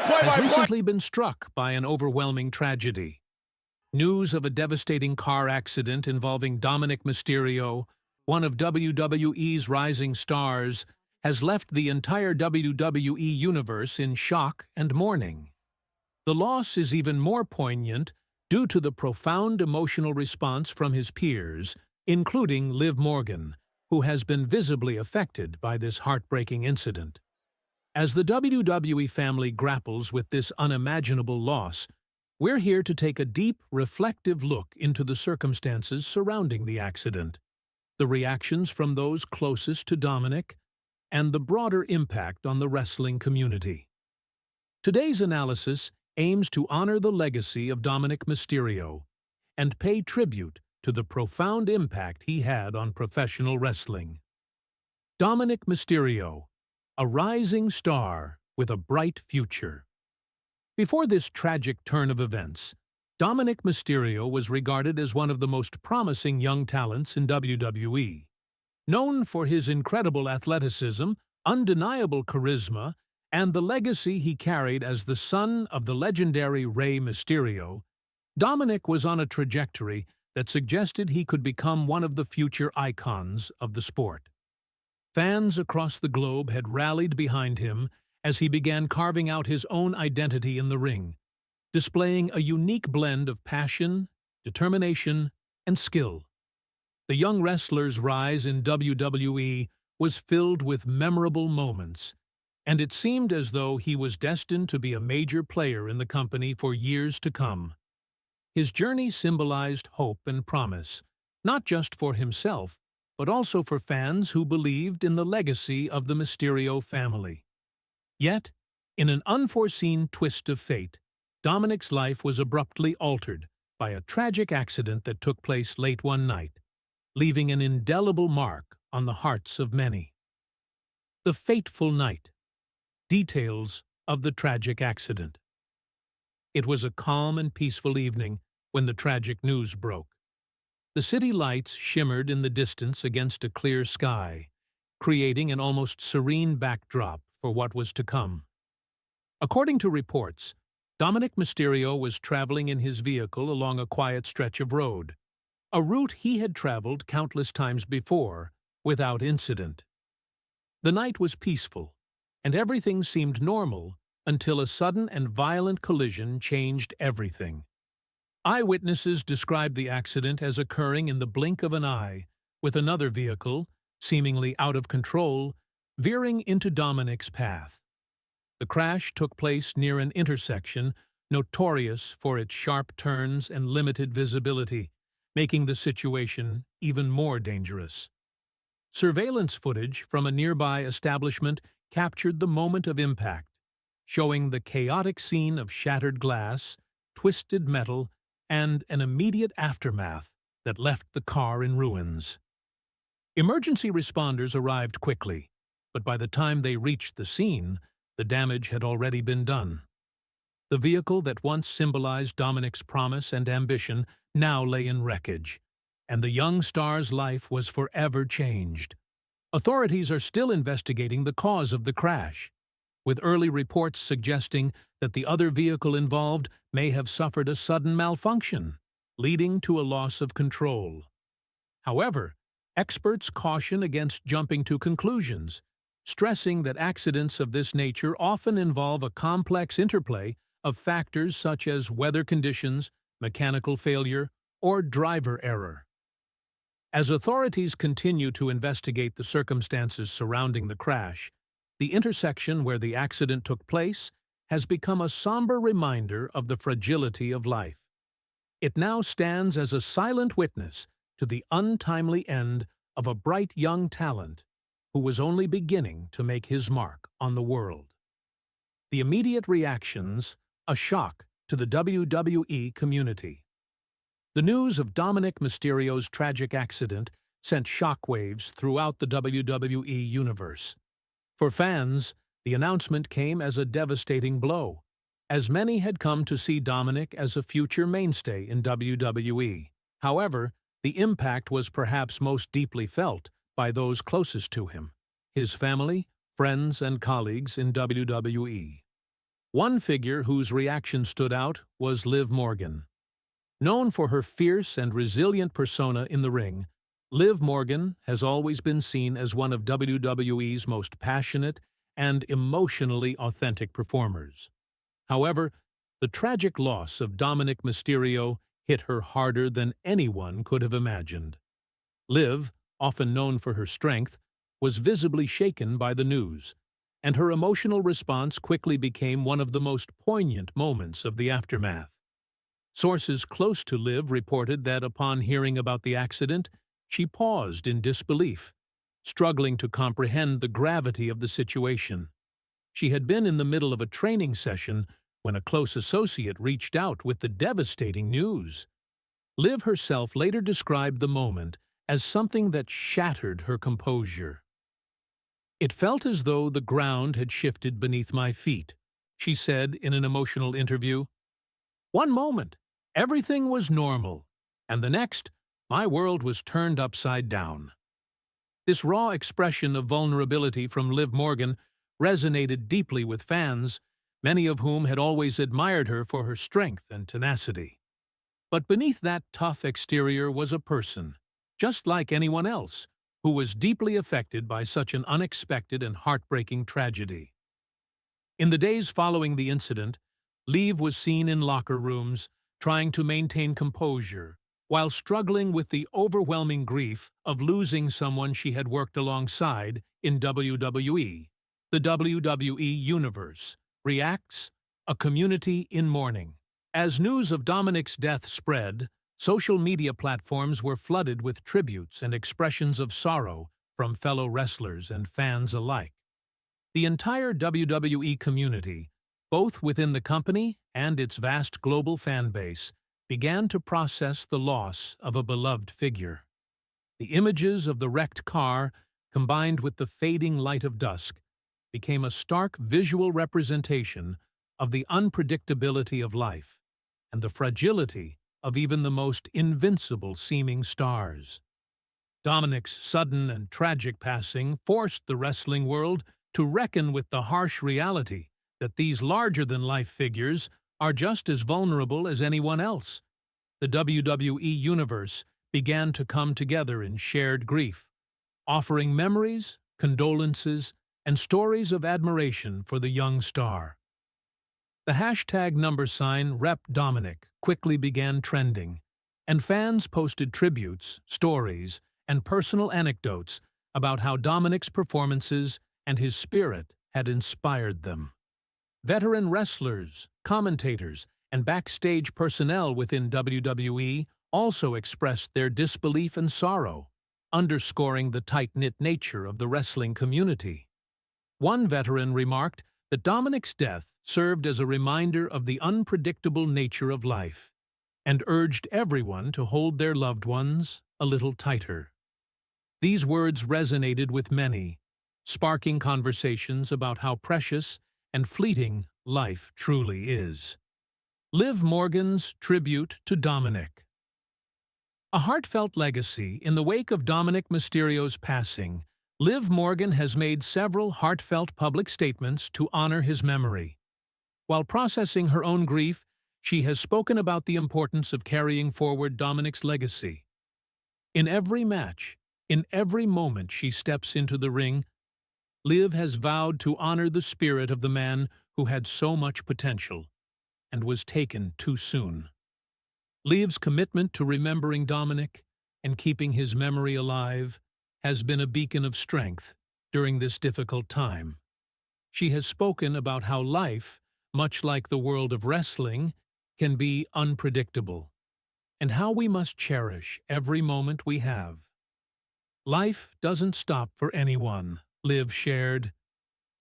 has recently been struck by an overwhelming tragedy. News of a devastating car accident involving Dominik Mysterio, one of WWE's rising stars, has left the entire WWE universe in shock and mourning. The loss is even more poignant due to the profound emotional response from his peers, including Liv Morgan, who has been visibly affected by this heartbreaking incident. As the WWE family grapples with this unimaginable loss, we're here to take a deep, reflective look into the circumstances surrounding the accident, the reactions from those closest to Dominik, and the broader impact on the wrestling community. Today's analysis aims to honor the legacy of Dominik Mysterio and pay tribute to the profound impact he had on professional wrestling. Dominik Mysterio, a rising star with a bright future. Before this tragic turn of events, Dominik Mysterio was regarded as one of the most promising young talents in WWE. Known for his incredible athleticism, undeniable charisma, and the legacy he carried as the son of the legendary Rey Mysterio, Dominik was on a trajectory that suggested he could become one of the future icons of the sport. Fans across the globe had rallied behind him as he began carving out his own identity in the ring, displaying a unique blend of passion, determination, and skill. The young wrestler's rise in WWE was filled with memorable moments, and it seemed as though he was destined to be a major player in the company for years to come. His journey symbolized hope and promise, not just for himself, but also for fans who believed in the legacy of the Mysterio family. Yet, in an unforeseen twist of fate, Dominik's life was abruptly altered by a tragic accident that took place late one night, leaving an indelible mark on the hearts of many. The fateful night. Details of the tragic accident. It was a calm and peaceful evening when the tragic news broke. The city lights shimmered in the distance against a clear sky, creating an almost serene backdrop for what was to come. According to reports, Dominik Mysterio was traveling in his vehicle along a quiet stretch of road, a route he had traveled countless times before, without incident. The night was peaceful, and everything seemed normal until a sudden and violent collision changed everything. Eyewitnesses described the accident as occurring in the blink of an eye, with another vehicle, seemingly out of control, veering into Dominik's path. The crash took place near an intersection notorious for its sharp turns and limited visibility, making the situation even more dangerous. Surveillance footage from a nearby establishment captured the moment of impact, showing the chaotic scene of shattered glass, twisted metal, and an immediate aftermath that left the car in ruins. Emergency responders arrived quickly, but by the time they reached the scene, the damage had already been done. The vehicle that once symbolized Dominik's promise and ambition now lay in wreckage, and the young star's life was forever changed. Authorities are still investigating the cause of the crash, with early reports suggesting that the other vehicle involved may have suffered a sudden malfunction, leading to a loss of control. However, experts caution against jumping to conclusions, stressing that accidents of this nature often involve a complex interplay of factors such as weather conditions, mechanical failure, or driver error. As authorities continue to investigate the circumstances surrounding the crash, the intersection where the accident took place has become a somber reminder of the fragility of life. It now stands as a silent witness to the untimely end of a bright young talent who was only beginning to make his mark on the world. The immediate reactions, a shock to the WWE community. The news of Dominik Mysterio's tragic accident sent shockwaves throughout the WWE universe. For fans, the announcement came as a devastating blow, as many had come to see Dominik as a future mainstay in WWE. However, the impact was perhaps most deeply felt by those closest to him, his family, friends, and colleagues in WWE. One figure whose reaction stood out was Liv Morgan. Known for her fierce and resilient persona in the ring, Liv Morgan has always been seen as one of WWE's most passionate and emotionally authentic performers. However, the tragic loss of Dominik Mysterio hit her harder than anyone could have imagined. Liv, often known for her strength, was visibly shaken by the news, and her emotional response quickly became one of the most poignant moments of the aftermath. Sources close to Liv reported that upon hearing about the accident, she paused in disbelief, struggling to comprehend the gravity of the situation. She had been in the middle of a training session when a close associate reached out with the devastating news. Liv herself later described the moment as something that shattered her composure. "It felt as though the ground had shifted beneath my feet," she said in an emotional interview. "One moment, everything was normal, and the next, my world was turned upside down." This raw expression of vulnerability from Liv Morgan resonated deeply with fans, many of whom had always admired her for her strength and tenacity. But beneath that tough exterior was a person, just like anyone else, who was deeply affected by such an unexpected and heartbreaking tragedy. In the days following the incident, Liv was seen in locker rooms, trying to maintain composure, while struggling with the overwhelming grief of losing someone she had worked alongside in WWE. The WWE Universe reacts, a community in mourning. As news of Dominik's death spread, social media platforms were flooded with tributes and expressions of sorrow from fellow wrestlers and fans alike. The entire WWE community, both within the company and its vast global fan base, began to process the loss of a beloved figure. The images of the wrecked car, combined with the fading light of dusk, became a stark visual representation of the unpredictability of life and the fragility of even the most invincible-seeming stars. Dominik's sudden and tragic passing forced the wrestling world to reckon with the harsh reality that these larger-than-life figures are just as vulnerable as anyone else. The WWE Universe began to come together in shared grief, offering memories, condolences, and stories of admiration for the young star. The hashtag #RepDominik quickly began trending, and fans posted tributes, stories, and personal anecdotes about how Dominik's performances and his spirit had inspired them. Veteran wrestlers, commentators, and backstage personnel within WWE also expressed their disbelief and sorrow, underscoring the tight-knit nature of the wrestling community. One veteran remarked that Dominik's death served as a reminder of the unpredictable nature of life, and urged everyone to hold their loved ones a little tighter. These words resonated with many, sparking conversations about how precious and fleeting life truly is. Liv Morgan's tribute to Dominik. A heartfelt legacy. In the wake of Dominik Mysterio's passing, Liv Morgan has made several heartfelt public statements to honor his memory. While processing her own grief, she has spoken about the importance of carrying forward Dominik's legacy. In every match, in every moment she steps into the ring, Liv has vowed to honor the spirit of the man who had so much potential and was taken too soon. Liv's commitment to remembering Dominik and keeping his memory alive has been a beacon of strength during this difficult time. She has spoken about how life, much like the world of wrestling, can be unpredictable, and how we must cherish every moment we have. Life doesn't stop for anyone, Liv shared,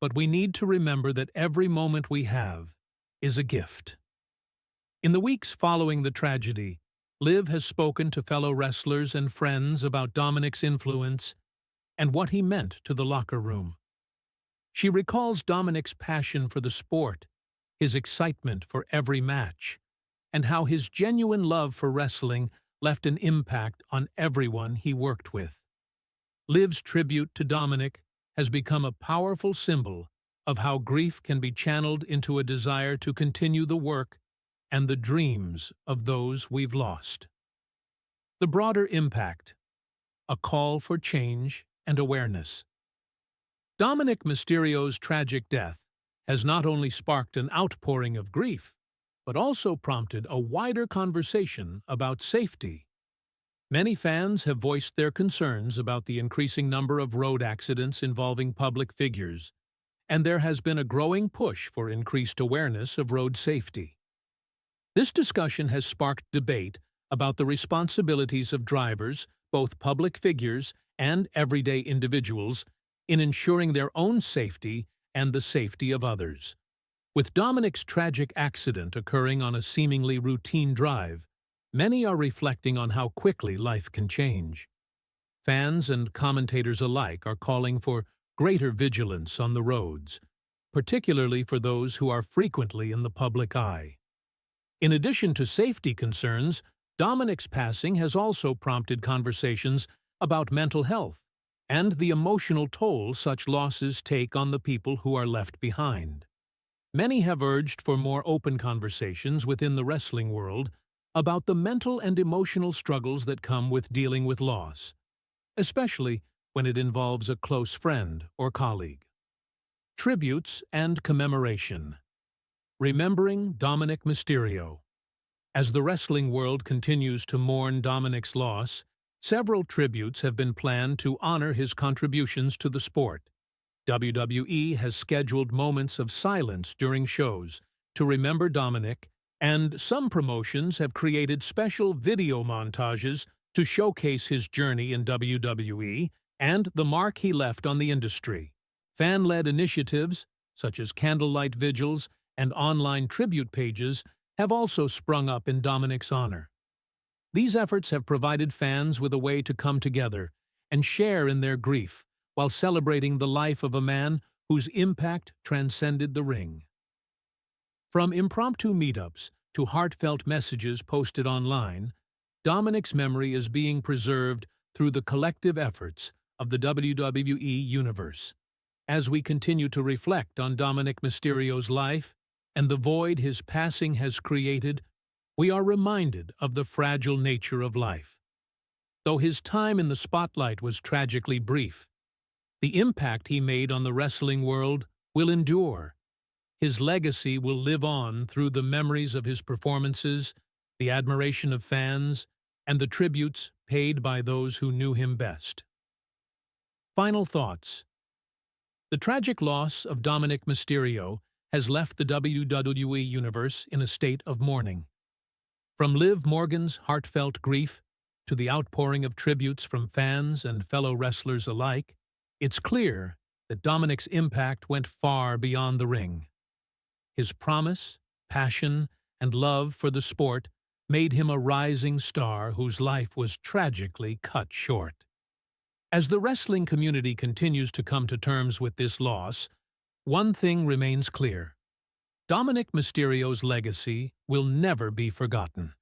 but we need to remember that every moment we have is a gift. In the weeks following the tragedy, Liv has spoken to fellow wrestlers and friends about Dominik's influence and what he meant to the locker room. She recalls Dominik's passion for the sport, his excitement for every match, and how his genuine love for wrestling left an impact on everyone he worked with. Liv's tribute to Dominik has become a powerful symbol of how grief can be channeled into a desire to continue the work and the dreams of those we've lost. The broader impact: a call for change and awareness. Dominik Mysterio's tragic death has not only sparked an outpouring of grief, but also prompted a wider conversation about safety. Many fans have voiced their concerns about the increasing number of road accidents involving public figures, and there has been a growing push for increased awareness of road safety. This discussion has sparked debate about the responsibilities of drivers, both public figures and everyday individuals, in ensuring their own safety and the safety of others. With Dominik's tragic accident occurring on a seemingly routine drive, many are reflecting on how quickly life can change. Fans and commentators alike are calling for greater vigilance on the roads, particularly for those who are frequently in the public eye. In addition to safety concerns, Dominik's passing has also prompted conversations about mental health and the emotional toll such losses take on the people who are left behind. Many have urged for more open conversations within the wrestling world about the mental and emotional struggles that come with dealing with loss, especially when it involves a close friend or colleague. Tributes and commemoration. Remembering Dominik Mysterio. As the wrestling world continues to mourn Dominik's loss, several tributes have been planned to honor his contributions to the sport. WWE has scheduled moments of silence during shows to remember Dominik, and some promotions have created special video montages to showcase his journey in WWE and the mark he left on the industry. Fan-led initiatives, such as candlelight vigils and online tribute pages, have also sprung up in Dominik's honor. These efforts have provided fans with a way to come together and share in their grief while celebrating the life of a man whose impact transcended the ring. From impromptu meetups to heartfelt messages posted online, Dominik's memory is being preserved through the collective efforts of the WWE Universe. As we continue to reflect on Dominik Mysterio's life and the void his passing has created, we are reminded of the fragile nature of life. Though his time in the spotlight was tragically brief, the impact he made on the wrestling world will endure. His legacy will live on through the memories of his performances, the admiration of fans, and the tributes paid by those who knew him best. Final thoughts. The tragic loss of Dominik Mysterio has left the WWE Universe in a state of mourning. From Liv Morgan's heartfelt grief to the outpouring of tributes from fans and fellow wrestlers alike, it's clear that Dominik's impact went far beyond the ring. His promise, passion, and love for the sport made him a rising star whose life was tragically cut short. As the wrestling community continues to come to terms with this loss, one thing remains clear: Dominik Mysterio's legacy will never be forgotten.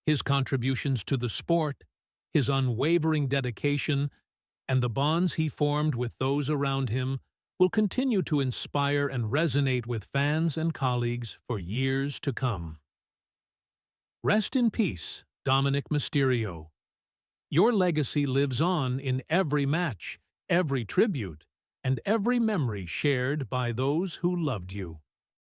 His contributions to the sport, his unwavering dedication, and the bonds he formed with those around him will continue to inspire and resonate with fans and colleagues for years to come. Rest in peace, Dominik Mysterio. Your legacy lives on in every match, every tribute, and every memory shared by those who loved you.